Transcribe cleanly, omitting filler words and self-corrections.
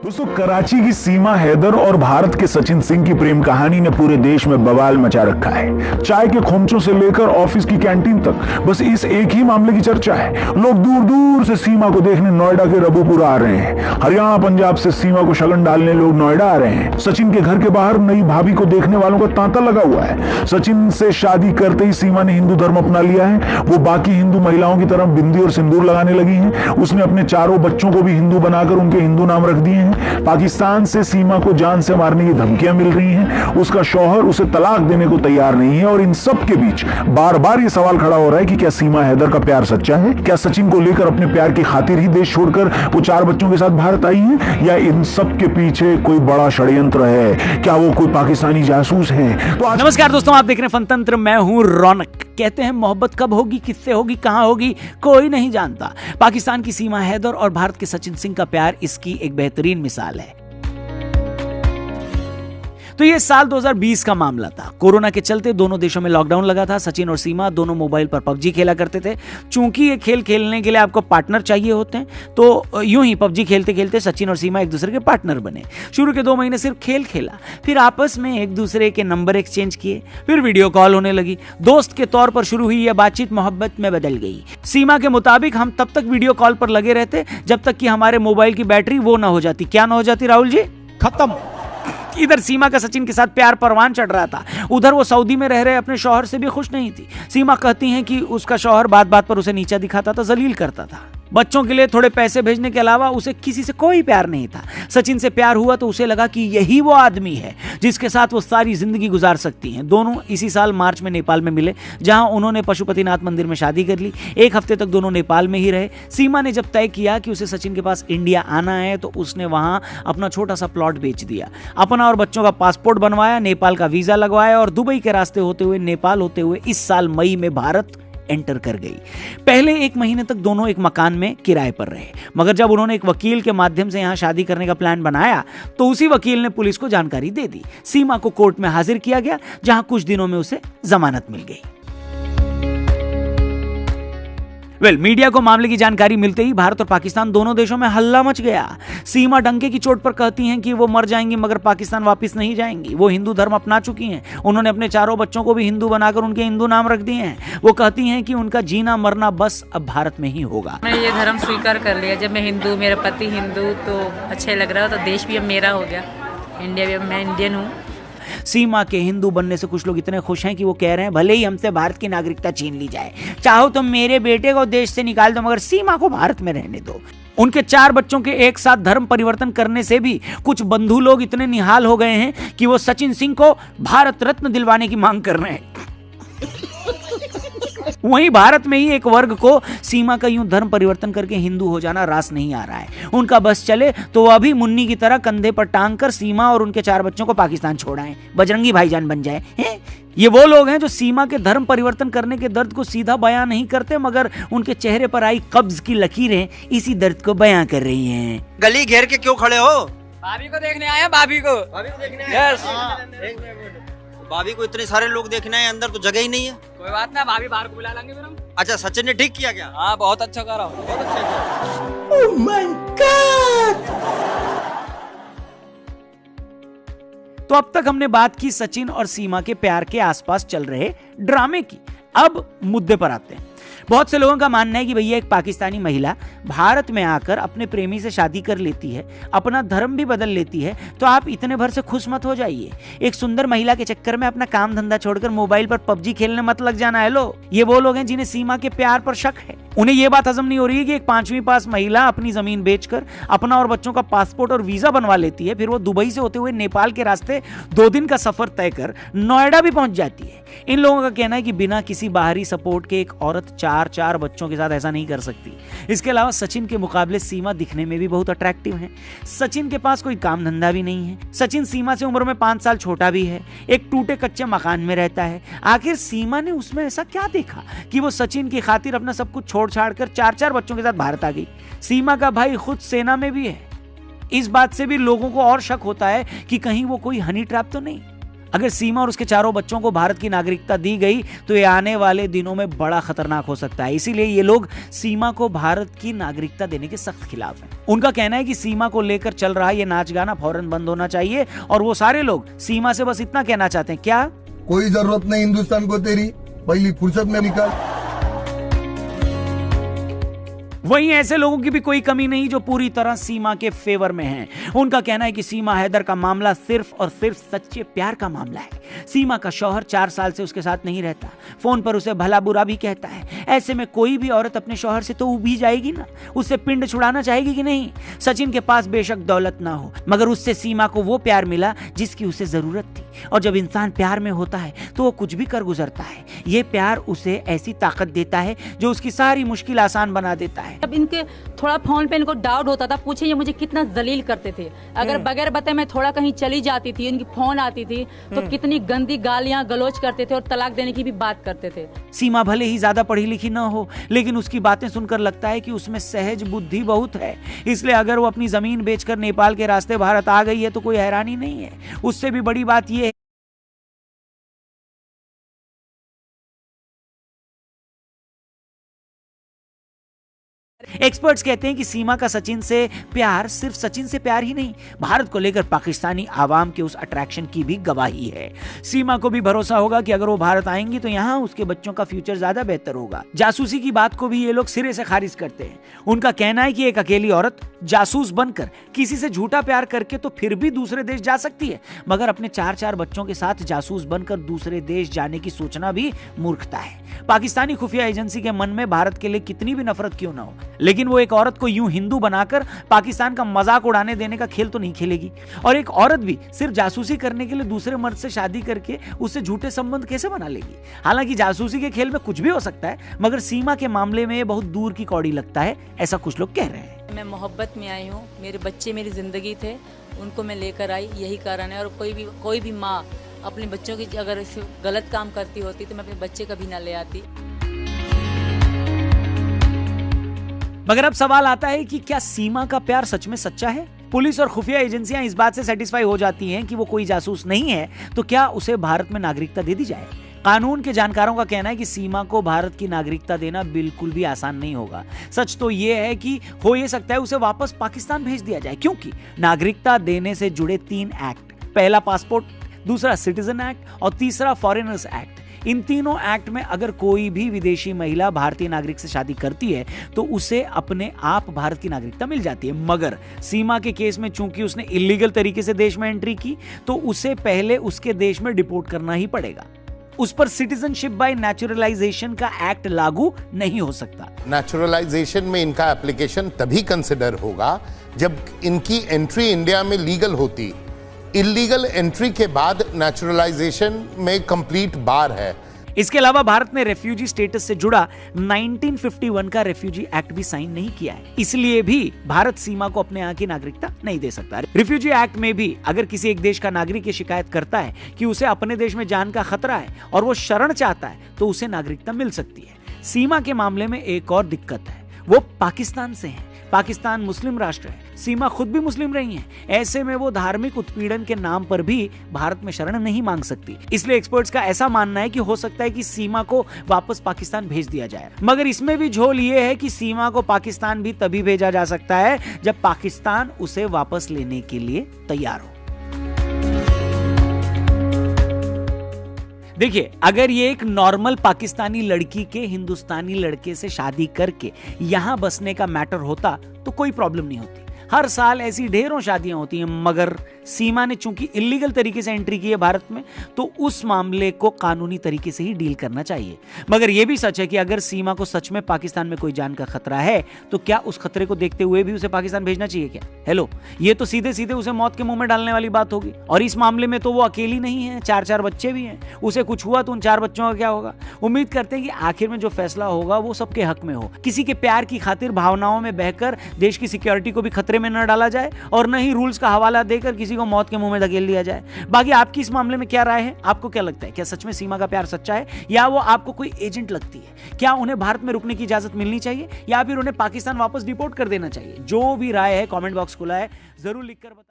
दोस्तों, कराची की सीमा हैदर और भारत के सचिन सिंह की प्रेम कहानी ने पूरे देश में बवाल मचा रखा है। चाय के खोमचों से लेकर ऑफिस की कैंटीन तक बस इस एक ही मामले की चर्चा है। लोग दूर दूर से सीमा को देखने नोएडा के रबूपुरा आ रहे हैं। हरियाणा पंजाब से सीमा को शगन डालने लोग नोएडा आ रहे हैं। सचिन के घर के बाहर नई भाभी को देखने वालों का तांता लगा हुआ है। सचिन से शादी करते ही सीमा ने हिंदू धर्म अपना लिया है। वो बाकी हिंदू महिलाओं की तरफ बिंदी और सिंदूर लगाने लगी है। उसने अपने चारों बच्चों को भी हिंदू बनाकर उनके हिंदू नाम रख दिए हैं। पाकिस्तान से सीमा को जान से मारने की धमकियां मिल रही हैं। उसका शौहर उसे तलाक देने को तैयार नहीं है। और इन सब के बीच बार बार यह सवाल खड़ा हो रहा है कि क्या सीमा हैदर का प्यार सच्चा है? क्या सचिन को लेकर अपने प्यार की खातिर ही देश छोड़कर वो 4 बच्चों के साथ भारत आई है, या इन सब के पीछे कोई बड़ा षड्यंत्र है? क्या वो कोई पाकिस्तानी जासूस है? तो नमस्कार दोस्तों, आप देख रहे हैं फनतंत्र। मैं हूं रौनक। कहते हैं मोहब्बत कब होगी, किससे होगी, कहां होगी, कोई नहीं जानता। पाकिस्तान की सीमा हैदर और भारत के सचिन सिंह का प्यार इसकी एक बेहतरीन मिसाल है। तो ये साल 2020 का मामला था। कोरोना के चलते दोनों देशों में लॉकडाउन लगा था। सचिन और सीमा दोनों मोबाइल पर पबजी खेला करते थे। चूंकि ये खेल खेलने के लिए आपको पार्टनर चाहिए होते हैं, तो यूं ही पबजी खेलते खेलते सचिन और सीमा एक दूसरे के पार्टनर बने। शुरू के 2 महीने सिर्फ खेल खेला, फिर आपस में एक दूसरे के नंबर एक्सचेंज किए, फिर वीडियो कॉल होने लगी। दोस्त के तौर पर शुरू हुई यह बातचीत मोहब्बत में बदल गई। सीमा के मुताबिक हम तब तक वीडियो कॉल पर लगे रहते जब तक कि हमारे मोबाइल की बैटरी वो ना हो जाती। क्या ना हो जाती राहुल जी? खत्म। इधर सीमा का सचिन के साथ प्यार परवान चढ़ रहा था। उधर वो सऊदी में रह रहे अपने शौहर से भी खुश नहीं थी। सीमा कहती हैं कि उसका शौहर बात बात पर उसे नीचा दिखाता था, जलील करता था। बच्चों के लिए थोड़े पैसे भेजने के अलावा उसे किसी से कोई प्यार नहीं था। सचिन से प्यार हुआ तो उसे लगा कि यही वो आदमी है जिसके साथ वो सारी जिंदगी गुजार सकती हैं। दोनों इसी साल मार्च में नेपाल में मिले, जहां उन्होंने पशुपतिनाथ मंदिर में शादी कर ली। 1 हफ्ते तक दोनों नेपाल में ही रहे। सीमा ने जब तय किया कि उसे सचिन के पास इंडिया आना है, तो उसने वहां अपना छोटा सा प्लॉट बेच दिया, अपना और बच्चों का पासपोर्ट बनवाया, नेपाल का वीजा लगवाया और दुबई के रास्ते होते हुए नेपाल होते हुए इस साल मई में भारत एंटर कर गई। पहले 1 महीने तक दोनों एक मकान में किराए पर रहे, मगर जब उन्होंने एक वकील के माध्यम से यहां शादी करने का प्लान बनाया, तो उसी वकील ने पुलिस को जानकारी दे दी। सीमा को कोर्ट में हाजिर किया गया, जहां कुछ दिनों में उसे जमानत मिल गई। मीडिया को मामले की जानकारी मिलते ही भारत और पाकिस्तान दोनों देशों में हल्ला मच गया। सीमा डंके की चोट पर कहती हैं कि वो मर जाएंगी मगर पाकिस्तान वापस नहीं जाएंगी। वो हिंदू धर्म अपना चुकी हैं। उन्होंने अपने चारों बच्चों को भी हिंदू बनाकर उनके हिंदू नाम रख दिए हैं। वो कहती हैं कि उनका जीना मरना बस अब भारत में ही होगा। मैंने ये धर्म स्वीकार कर लिया। जब मैं हिंदू, मेरा पति हिंदू, तो अच्छा लग रहा, तो देश भी अब मेरा हो गया। इंडिया भी अब मैं इंडियन हूँ। सीमा के हिंदू बनने से कुछ लोग इतने खुश हैं कि वो कह रहे हैं भले ही हमसे भारत की नागरिकता छीन ली जाए, चाहो तो मेरे बेटे को देश से निकाल दो, मगर सीमा को भारत में रहने दो। उनके 4 बच्चों के एक साथ धर्म परिवर्तन करने से भी कुछ बंधु लोग इतने निहाल हो गए हैं कि वो सचिन सिंह को भारत रत्न दिलवाने की मांग कर रहे हैं। वहीं भारत में ही एक वर्ग को सीमा का यूं धर्म परिवर्तन करके हिंदू हो जाना रास नहीं आ रहा है। उनका बस चले तो वो अभी मुन्नी की तरह कंधे पर टांग कर सीमा और उनके 4 बच्चों को पाकिस्तान छोड़ाएं, बजरंगी भाईजान बन जाए। ये वो लोग हैं जो सीमा के धर्म परिवर्तन करने के दर्द को सीधा बयां नहीं करते, मगर उनके चेहरे पर आई कब्ज की लकीरें इसी दर्द को बयां कर रही हैं। गली घेर के क्यों खड़े हो? भाभी को देखने आए हैं। भाभी को देखने आए। भाभी को इतने सारे लोग देखने आए, अंदर तो जगह ही नहीं है। कोई बात ना, भाभी बाहर को बुला लेंगे फिर हम। अच्छा, सचिन ने ठीक किया क्या? हाँ, बहुत अच्छा करा। बहुत अच्छा किया। Oh my God. तो अब तक हमने बात की सचिन और सीमा के प्यार के आसपास चल रहे ड्रामे की। अब मुद्दे पर आते हैं। बहुत से लोगों का मानना है कि भैया एक पाकिस्तानी महिला भारत में आकर अपने प्रेमी से शादी कर लेती है, अपना धर्म भी बदल लेती है, तो आप इतने भर से खुश मत हो जाइए। एक सुंदर महिला के चक्कर में अपना काम धंधा छोड़कर मोबाइल पर पबजी खेलने मत लग जाना है। लो, ये वो लोग हैं जिन्हें सीमा के प्यार पर शक है। उन्हें यह बात हजम नहीं हो रही है कि एक 5वीं पास महिला अपनी जमीन बेचकर अपना और बच्चों का पासपोर्ट और वीजा बनवा लेती है, फिर वो दुबई से होते हुए नेपाल के रास्ते 2 दिन का सफर तय कर नोएडा भी पहुंच जाती है। इन लोगों का कहना है कि बिना किसी बाहरी सपोर्ट के एक औरत 4 बच्चों के साथ ऐसा नहीं कर सकती। इसके अलावा सचिन के मुकाबले सीमा दिखने में भी बहुत अट्रैक्टिव है। सचिन के पास कोई काम धंधा भी नहीं है। सचिन सीमा से उम्र में 5 साल छोटा भी है। एक टूटे कच्चे मकान में रहता है। आखिर सीमा ने उसमें ऐसा क्या देखा कि वो सचिन की खातिर अपना सब कुछ छोड़ छाड़ कर 4 बच्चों के साथ भारत आ गई? सीमा का भाई खुद सेना में भी है। इस बात से भी लोगों को और शक होता है कि कहीं वो कोई हनी ट्रैप तो नहीं। अगर सीमा और उसके चारों बच्चों को भारत की नागरिकता दी गई तो ये आने वाले दिनों में बड़ा खतरनाक हो सकता है। इसीलिए ये लोग सीमा को भारत की नागरिकता देने के सख्त खिलाफ हैं। उनका कहना है कि सीमा को लेकर चल रहा ये नाच गाना फौरन बंद होना चाहिए और वो सारे लोग सीमा से बस इतना कहना चाहते हैं, क्या कोई जरूरत नहीं हिंदुस्तान को तेरी, पहली फुर्सत में निकाल। वहीं ऐसे लोगों की भी कोई कमी नहीं जो पूरी तरह सीमा के फेवर में हैं। उनका कहना है कि सीमा हैदर का मामला सिर्फ और सिर्फ सच्चे प्यार का मामला है। सीमा का शौहर 4 साल से उसके साथ नहीं रहता, फोन पर उसे भला बुरा भी कहता है। ऐसे में कोई भी औरत अपने शौहर से तो उभी जाएगी ना, उससे पिंड छुड़ाना चाहेगी कि नहीं। सचिन के पास बेशक दौलत ना हो, मगर उससे सीमा को वो प्यार मिला जिसकी उसे जरूरत थी। और जब इंसान प्यार में होता है तो वो कुछ भी कर गुजरता है। ये प्यार उसे ऐसी ताकत देता है जो उसकी सारी मुश्किल आसान बना देता है। अब इनके थोड़ा फोन पे इनको डाउट होता था, पूछे ये मुझे कितना जलील करते थे। अगर बगैर बताए मैं थोड़ा कहीं चली जाती थी, इनकी फोन आती थी तो कितनी गंदी गालियां गलौज करते थे और तलाक देने की भी बात करते थे। सीमा भले ही ज्यादा पढ़ी लिखी न हो, लेकिन उसकी बातें सुनकर लगता है कि उसमें सहज बुद्धि बहुत है। इसलिए अगर वो अपनी जमीन बेचकर नेपाल के रास्ते भारत आ गई है तो कोई हैरानी नहीं है। उससे भी बड़ी बात यह है एक्सपर्ट्स कहते हैं कि सीमा का सचिन से प्यार सिर्फ सचिन से प्यार ही नहीं, भारत को लेकर पाकिस्तानी आवाम के उस अट्रैक्शन की भी गवाही है। सीमा को भी भरोसा होगा कि अगर वो भारत आएंगी तो यहाँ उसके बच्चों का फ्यूचर ज्यादा बेहतर होगा। जासूसी की बात को भी ये लोग सिरे से खारिज करते हैं। उनका कहना है कि एक अकेली औरत जासूस बनकर किसी से झूठा प्यार करके तो फिर भी दूसरे देश जा सकती है, मगर अपने 4 बच्चों के साथ जासूस बनकर दूसरे देश जाने की सोचना भी मूर्खता है। पाकिस्तानी खुफिया एजेंसी के मन में भारत के लिए कितनी भी नफरत क्यों ना हो, लेकिन वो एक औरत को यूं हिंदू बनाकर पाकिस्तान का मजाक उड़ाने देने का खेल तो नहीं खेलेगी। और एक औरत भी सिर्फ जासूसी करने के लिए दूसरे मर्द से शादी करके उससे झूठे संबंध कैसे बना लेगी। हालांकि जासूसी के खेल में कुछ भी हो सकता है, मगर सीमा के मामले में ये बहुत दूर की कौड़ी लगता है, ऐसा कुछ लोग कह रहे हैं। मैं मोहब्बत में आई हूँ, मेरे बच्चे मेरी जिंदगी थे, उनको मैं लेकर आई, यही कारण है। और कोई भी माँ अपने बच्चों की अगर गलत काम करती होती तो मैं अपने बच्चे कभी ना ले आती। मगर अब सवाल आता है कि क्या सीमा का प्यार सच में सच्चा है? पुलिस और खुफिया एजेंसियां इस बात से सेटिस्फाई हो जाती हैं कि वो कोई जासूस नहीं है तो क्या उसे भारत में नागरिकता दे दी जाए? कानून के जानकारों का कहना है कि सीमा को भारत की नागरिकता देना बिल्कुल भी आसान नहीं होगा। सच तो यह है कि हो ये सकता है उसे वापस पाकिस्तान भेज दिया जाए, क्योंकि नागरिकता देने से जुड़े 3 एक्ट, पहला पासपोर्ट, दूसरा सिटीजन एक्ट और तीसरा फॉरेनर्स एक्ट। इन तीनों एक्ट में अगर कोई भी विदेशी महिला भारतीय नागरिक से शादी करती है तो उसे अपने आप भारत की नागरिकता मिल जाती है। मगर सीमा के केस में चूंकि उसने इलीगल तरीके से देश में एंट्री की तो उसे पहले उसके देश में डिपोर्ट करना ही पड़ेगा। उस पर सिटीजनशिप बाय नेचुरलाइजेशन का एक्ट लागू नहीं हो सकता। नेचुरलाइजेशन में इनका एप्लीकेशन तभी कंसिडर होगा जब इनकी एंट्री इंडिया में लीगल होती। इलीगल एंट्री के बाद नेचुरलाइजेशन में कंप्लीट बार है। इसके अलावा भारत ने रेफ्यूजी स्टेटस से जुड़ा 1951 का रेफ्यूजी एक्ट भी साइन नहीं किया है, इसलिए भी भारत सीमा को अपने यहाँ की नागरिकता नहीं दे सकता। रेफ्यूजी एक्ट में भी अगर किसी एक देश का नागरिक ये शिकायत करता है कि उसे अपने देश में जान का खतरा है और वो शरण चाहता है तो उसे नागरिकता मिल सकती है। सीमा के मामले में एक और दिक्कत है, वो पाकिस्तान से है। पाकिस्तान मुस्लिम राष्ट्र है, सीमा खुद भी मुस्लिम रही है। ऐसे में वो धार्मिक उत्पीड़न के नाम पर भी भारत में शरण नहीं मांग सकती। इसलिए एक्सपर्ट्स का ऐसा मानना है कि हो सकता है कि सीमा को वापस पाकिस्तान भेज दिया जाए। मगर इसमें भी झोल ये है कि सीमा को पाकिस्तान भी तभी भेजा जा सकता है जब पाकिस्तान उसे वापस लेने के लिए तैयार हो। देखिए, अगर ये एक नॉर्मल पाकिस्तानी लड़की के हिंदुस्तानी लड़के से शादी करके यहां बसने का मैटर होता तो कोई प्रॉब्लम नहीं होती। हर साल ऐसी ढेरों शादियां होती हैं, मगर सीमा ने चूंकि इलीगल तरीके से एंट्री की है भारत में तो उस मामले को कानूनी तरीके से ही डील करना चाहिए। मगर यह भी सच है कि अगर सीमा को सच में पाकिस्तान में कोई जान का खतरा है तो क्या उस खतरे को देखते हुए भी उसे पाकिस्तान भेजना चाहिए क्या? हेलो, ये तो सीधे सीधे उसे मौत के मुंह में डालने वाली बात होगी। और इस मामले में तो वो अकेली नहीं है, 4 बच्चे भी हैं। उसे कुछ हुआ तो उन 4 बच्चों का क्या होगा? उम्मीद करते हैं कि आखिर में जो फैसला होगा वो सबके हक में हो, किसी के प्यार की खातिर भावनाओं में बहकर देश की सिक्योरिटी को भी खतरे में न डाला जाए और न ही रूल्स का हवाला देकर किसी को मौत के मुंह में धकेल दिया जाए। बाकी आपकी इस मामले में क्या राय है? आपको क्या लगता है, क्या सच में सीमा का प्यार सच्चा है या वो आपको कोई एजेंट लगती है? क्या उन्हें भारत में रुकने की इजाजत मिलनी चाहिए या फिर उन्हें पाकिस्तान वापस डिपोर्ट कर देना चाहिए? जो भी राय है कमेंट बॉक्स खुला है, जरूर लिखकर बताएं।